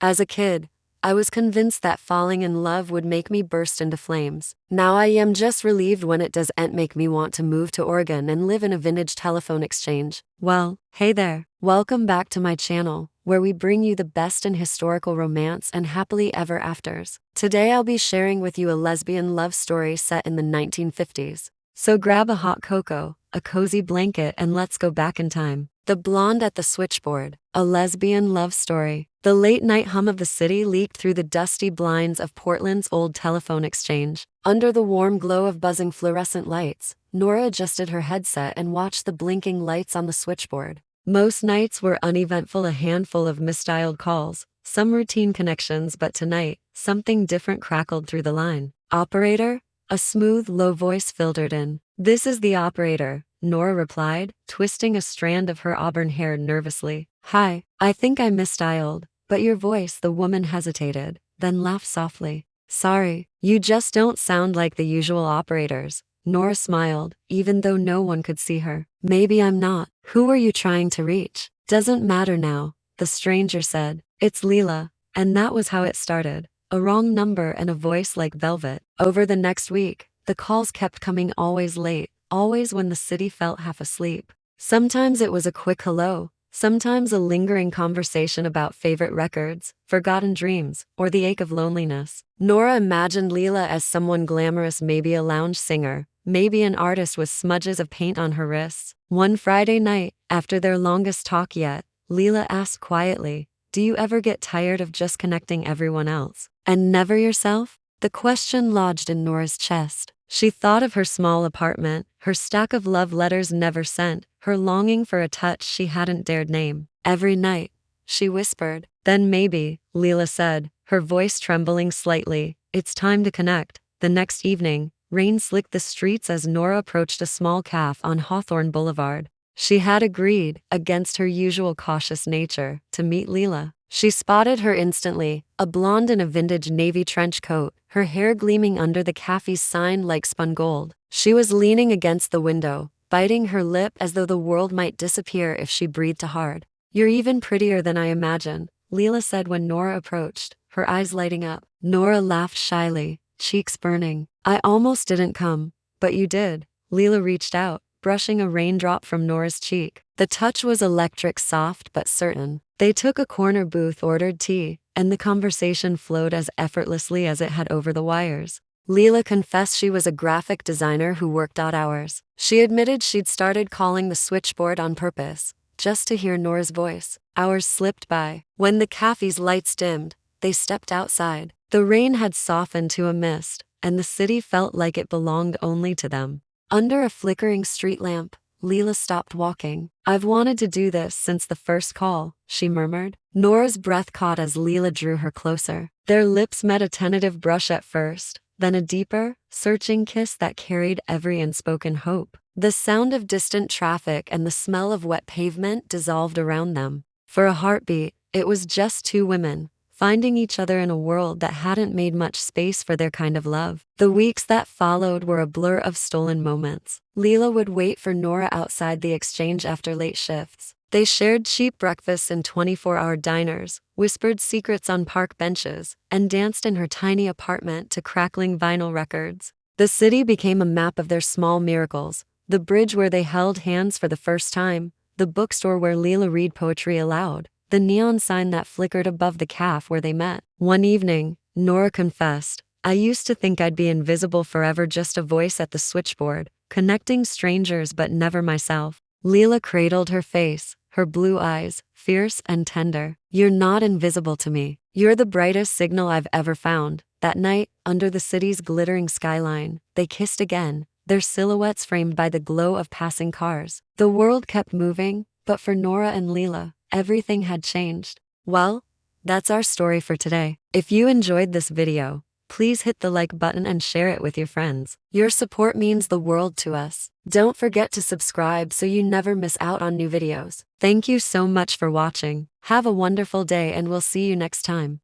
As a kid, I was convinced that falling in love would make me burst into flames. Now I am just relieved when it doesn't make me want to move to Oregon and live in a vintage telephone exchange. Well, hey there. Welcome back to my channel, where we bring you the best in historical romance and happily ever afters. Today I'll be sharing with you a lesbian love story set in the 1950s. So grab a hot cocoa, a cozy blanket, and let's go back in time. The Blonde at the Switchboard, a lesbian love story. The late-night hum of the city leaked through the dusty blinds of Portland's old telephone exchange. Under the warm glow of buzzing fluorescent lights, Nora adjusted her headset and watched the blinking lights on the switchboard. Most nights were uneventful, a handful of misdialed calls, some routine connections, but tonight, something different crackled through the line. "Operator?" A smooth, low voice filtered in. "This is the operator," Nora replied, twisting a strand of her auburn hair nervously. "Hi, I think I misdialed." But your voice, the woman hesitated, then laughed softly. "Sorry, you just don't sound like the usual operators." Nora smiled, even though no one could see her. "Maybe I'm not. Who were you trying to reach?" "Doesn't matter now," the stranger said. "It's Leela." And that was how it started. A wrong number and a voice like velvet. Over the next week, the calls kept coming, always late, always when the city felt half asleep. Sometimes it was a quick hello, sometimes a lingering conversation about favorite records, forgotten dreams, or the ache of loneliness. Nora imagined Leela as someone glamorous, maybe a lounge singer, maybe an artist with smudges of paint on her wrists. One Friday night, after their longest talk yet, Leela asked quietly, "Do you ever get tired of just connecting everyone else and never yourself?" The question lodged in Nora's chest. She thought of her small apartment, her stack of love letters never sent, her longing for a touch she hadn't dared name. "Every night," she whispered. "Then maybe," Leela said, her voice trembling slightly, "it's time to connect." The next evening, rain slicked the streets as Nora approached a small cafe on Hawthorne Boulevard. She had agreed, against her usual cautious nature, to meet Leela. She spotted her instantly, a blonde in a vintage navy trench coat, her hair gleaming under the cafe's sign like spun gold. She was leaning against the window, biting her lip as though the world might disappear if she breathed too hard. "You're even prettier than I imagined," Leela said when Nora approached, her eyes lighting up. Nora laughed shyly, cheeks burning. "I almost didn't come, but you did." Leela reached out, brushing a raindrop from Nora's cheek. The touch was electric, soft but certain. They took a corner booth, ordered tea, and the conversation flowed as effortlessly as it had over the wires. Leela confessed she was a graphic designer who worked odd hours. She admitted she'd started calling the switchboard on purpose, just to hear Nora's voice. Hours slipped by. When the cafe's lights dimmed, they stepped outside. The rain had softened to a mist, and the city felt like it belonged only to them. Under a flickering street lamp, Leela stopped walking. "I've wanted to do this since the first call," she murmured. Nora's breath caught as Leela drew her closer. Their lips met, a tentative brush at first, then a deeper, searching kiss that carried every unspoken hope. The sound of distant traffic and the smell of wet pavement dissolved around them. For a heartbeat, it was just two women, finding each other in a world that hadn't made much space for their kind of love. The weeks that followed were a blur of stolen moments. Leela would wait for Nora outside the exchange after late shifts. They shared cheap breakfasts in 24-hour diners, whispered secrets on park benches, and danced in her tiny apartment to crackling vinyl records. The city became a map of their small miracles: the bridge where they held hands for the first time, the bookstore where Leela read poetry aloud, the neon sign that flickered above the cafe where they met. One evening, Nora confessed, "I used to think I'd be invisible forever, just a voice at the switchboard, connecting strangers but never myself." Leela cradled her face, her blue eyes, fierce and tender. "You're not invisible to me. You're the brightest signal I've ever found." That night, under the city's glittering skyline, they kissed again, their silhouettes framed by the glow of passing cars. The world kept moving, but for Nora and Leela, everything had changed. Well, that's our story for today. If you enjoyed this video, please hit the like button and share it with your friends. Your support means the world to us. Don't forget to subscribe so you never miss out on new videos. Thank you so much for watching. Have a wonderful day and we'll see you next time.